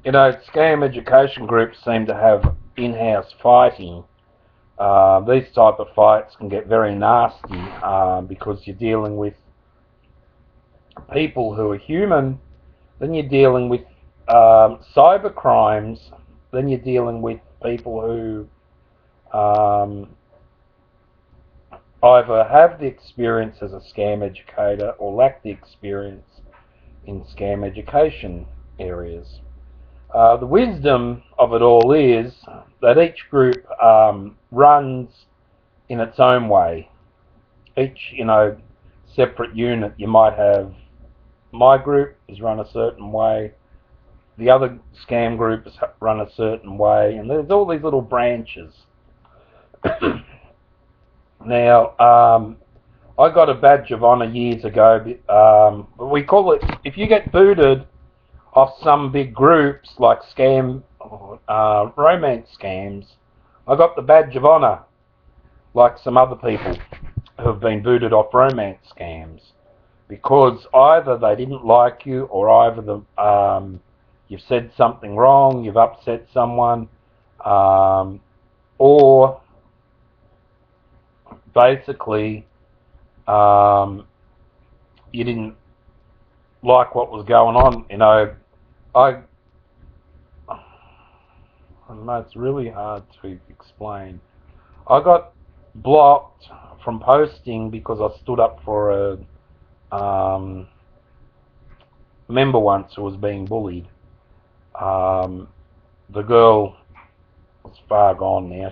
Scam education groups seem to have in-house fighting. These type of fights can get very nasty because you're dealing with people who are human, then you're dealing with cyber crimes, then you're dealing with people who um, either have the experience as a scam educator or lack the experience in scam education areas. The wisdom of it all is that each group runs in its own way. Each, separate unit, you might have my group is run a certain way, the other scam group is run a certain way, and there's all these little branches. Now, I got a badge of honour years ago. We call it, if you get booted off some big groups like scam, romance scams, I got the badge of honour, like some other people who have been booted off romance scams, because either they didn't like you, or either you've said something wrong, you've upset someone, or basically you didn't like what was going on. I don't know, it's really hard to explain. I got blocked from posting because I stood up for a member once who was being bullied. The girl was far gone now.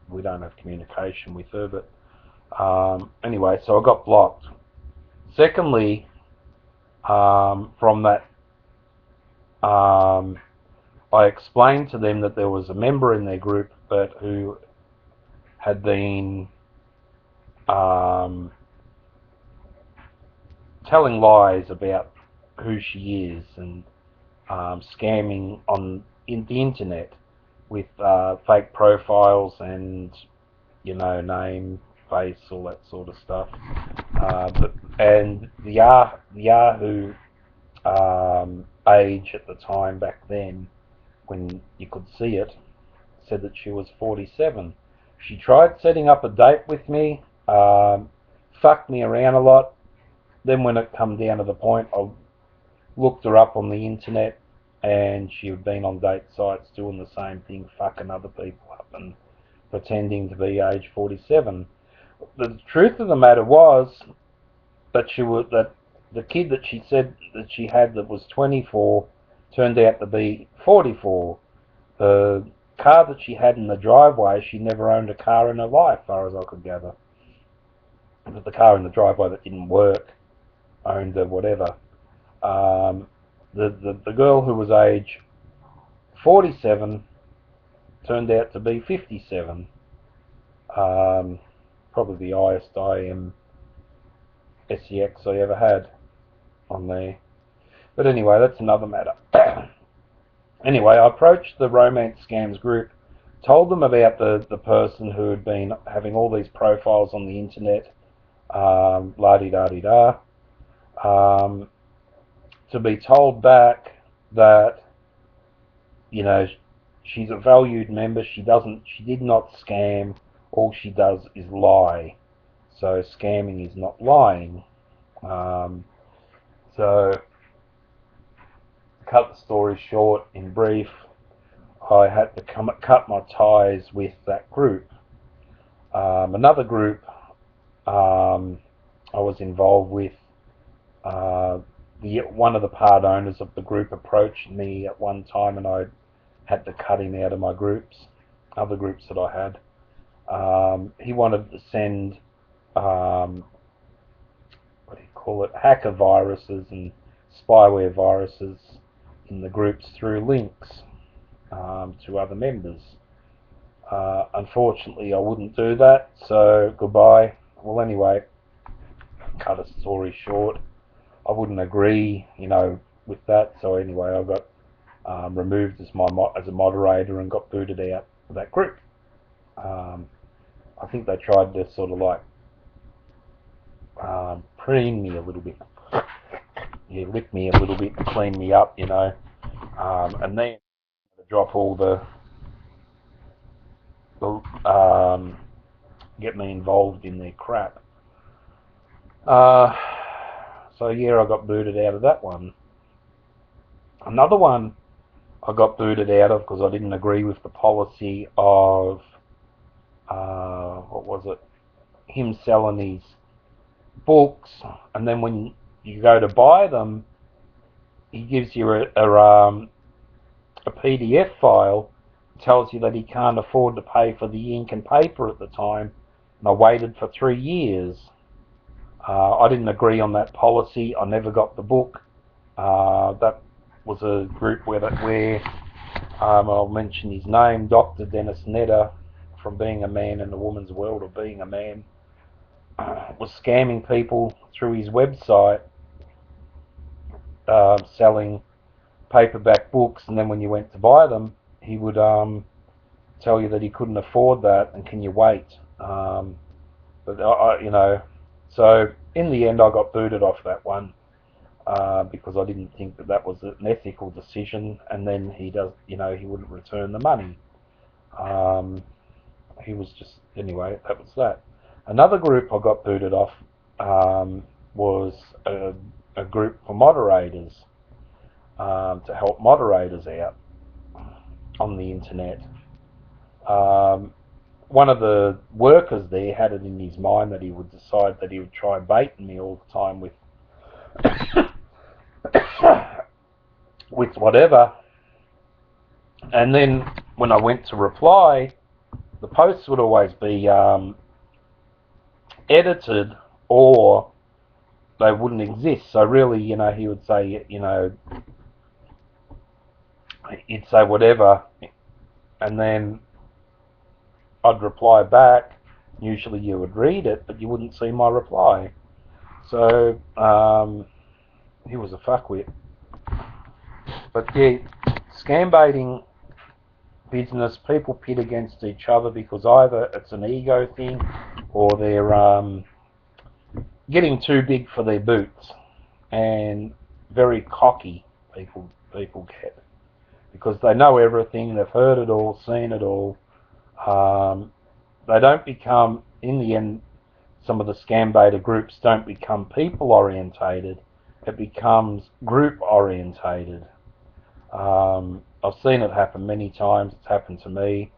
We don't have communication with her, but anyway, so I got blocked. Secondly, from that, I explained to them that there was a member in their group who had been telling lies about who she is and scamming on the internet with fake profiles and name, face, all that sort of stuff. And the Yahoo age at the time back then, when you could see it, said that she was 47. She tried setting up a date with me, fucked me around a lot. Then when it come down to the point, I looked her up on the internet, and she had been on date sites doing the same thing, fucking other people up and pretending to be age 47. The truth of the matter was that the kid that she said that she had that was 24 turned out to be 44. The car that she had in the driveway, she never owned a car in her life, as far as I could gather. But the car in the driveway that didn't work owned a whatever. The girl who was age 47 turned out to be 57. Probably the highest SEX I ever had on there. But anyway, that's another matter. Anyway, I approached the romance scams group, told them about the person who had been having all these profiles on the internet, la-di-da-di-da, to be told back that, she's a valued member, she did not scam, all she does is lie. So scamming is not lying. So, to cut the story short, in brief, I had to cut my ties with that group. Another group I was involved with, one of the part owners of the group approached me at one time, and I had to cut him out of my other groups that I had. He wanted to send hacker viruses and spyware viruses in the groups through links to other members. Unfortunately, I wouldn't do that, so goodbye. Well, anyway, cut a story short, I wouldn't agree, with that. So anyway, I got removed as a moderator and got booted out of that group. I think they tried to sort of like preen me a little bit, lick me a little bit and clean me up, and then drop all the get me involved in their crap. So yeah, I got booted out of that one. Another one I got booted out of because I didn't agree with the policy of what was it? Him selling his books, and then when you go to buy them, he gives you a PDF file, tells you that he can't afford to pay for the ink and paper at the time, and I waited for 3 years. I didn't agree on that policy. I never got the book. That was a group where I'll mention his name, Dr. Dennis Nedder, from Being a Man in a Woman's World, or Being a Man, was scamming people through his website, selling paperback books, and then when you went to buy them, he would tell you that he couldn't afford that, and can you wait? But so in the end, I got booted off that one because I didn't think that was an ethical decision. And then he wouldn't return the money. He was just, anyway, that was that. Another group I got booted off was a group for moderators, to help moderators out on the internet. One of the workers there had it in his mind that he would decide that he would try baiting me all the time with with whatever. And then when I went to reply, the posts would always be edited, or they wouldn't exist. So really, he would say, he'd say whatever, and then I'd reply back. Usually you would read it, but you wouldn't see my reply. So he was a fuckwit. But yeah, scam baiting business, people pit against each other because either it's an ego thing, or they're getting too big for their boots, and very cocky people get, because they know everything, they've heard it all, seen it all. They don't become, in the end, some of the scam baiter groups don't become people orientated, it becomes group orientated. I've seen it happen many times. It's happened to me.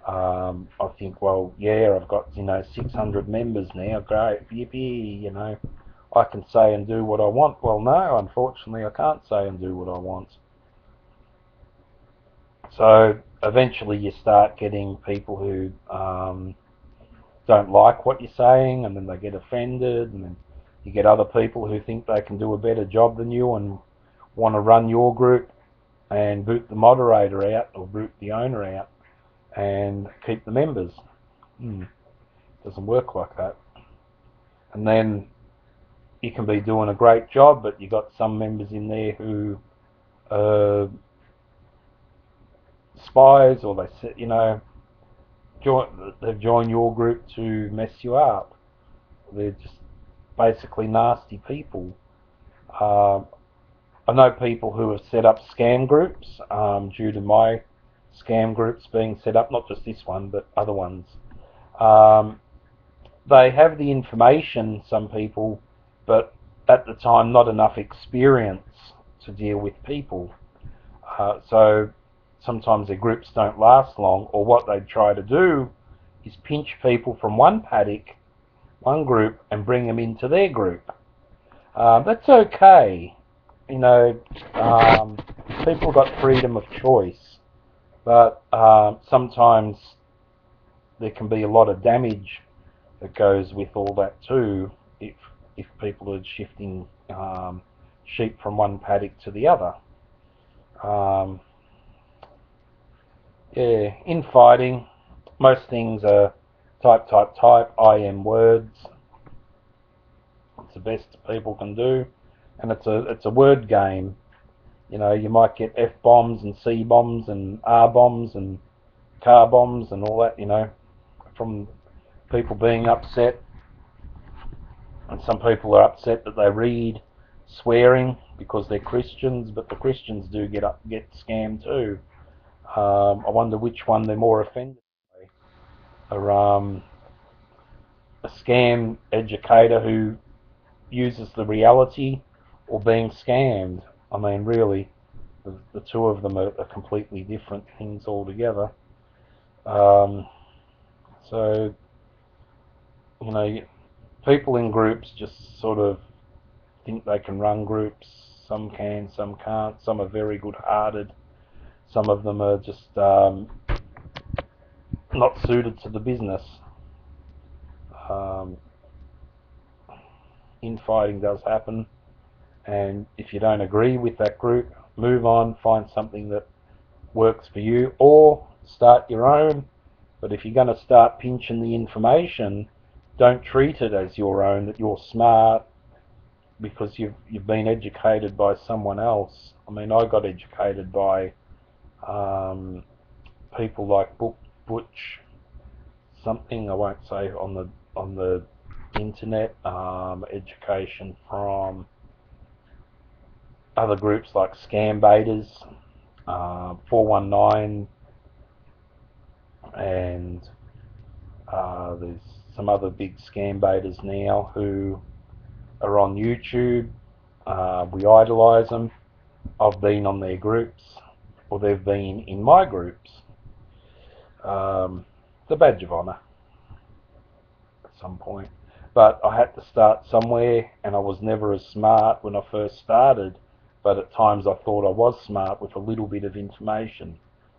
I think, well, yeah, I've got 600 members now, great, yippee, I can say and do what I want. Well, no, unfortunately I can't say and do what I want. So eventually you start getting people who don't like what you're saying, and then they get offended, and then you get other people who think they can do a better job than you and want to run your group and boot the moderator out, or boot the owner out, and keep the members. Doesn't work like that. And then you can be doing a great job, but you got some members in there who spies, or they they've joined your group to mess you up. They're just basically nasty people. I know people who have set up scam groups due to my scam groups being set up, not just this one, but other ones. They have the information, some people, but at the time not enough experience to deal with people. So sometimes their groups don't last long, or what they try to do is pinch people from one paddock, one group, and bring them into their group. That's okay. People got freedom of choice, but sometimes there can be a lot of damage that goes with all that too, if people are shifting sheep from one paddock to the other. Yeah, infighting, most things are type, I am words. It's the best people can do, and it's a word game. You might get F bombs and C bombs and R bombs and car bombs and all that, from people being upset. And some people are upset that they read swearing because they're Christians, but the Christians do get scammed too. I wonder which one they're more offended by. A scam educator who uses the reality, or being scammed. I mean, really, the two of them are completely different things altogether. Um, so, you know, people in groups just sort of think they can run groups. Some can, some can't. Some are very good-hearted. Some of them are just not suited to the business. Um, Infighting does happen, and if you don't agree with that group, move on, find something that works for you, or start your own. But if you're going to start pinching the information, don't treat it as your own, that you're smart because you've been educated by someone else. I mean, I got educated by people like Butch something, I won't say on the internet, education from other groups like Scam Baiters, 419, and there's some other big Scam Baiters now who are on YouTube. We idolise them. I've been on their groups, or they've been in my groups. The badge of honour at some point. But I had to start somewhere, and I was never as smart when I first started, but at times I thought I was smart with a little bit of information.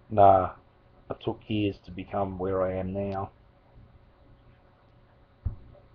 Nah, it took years to become where I am now.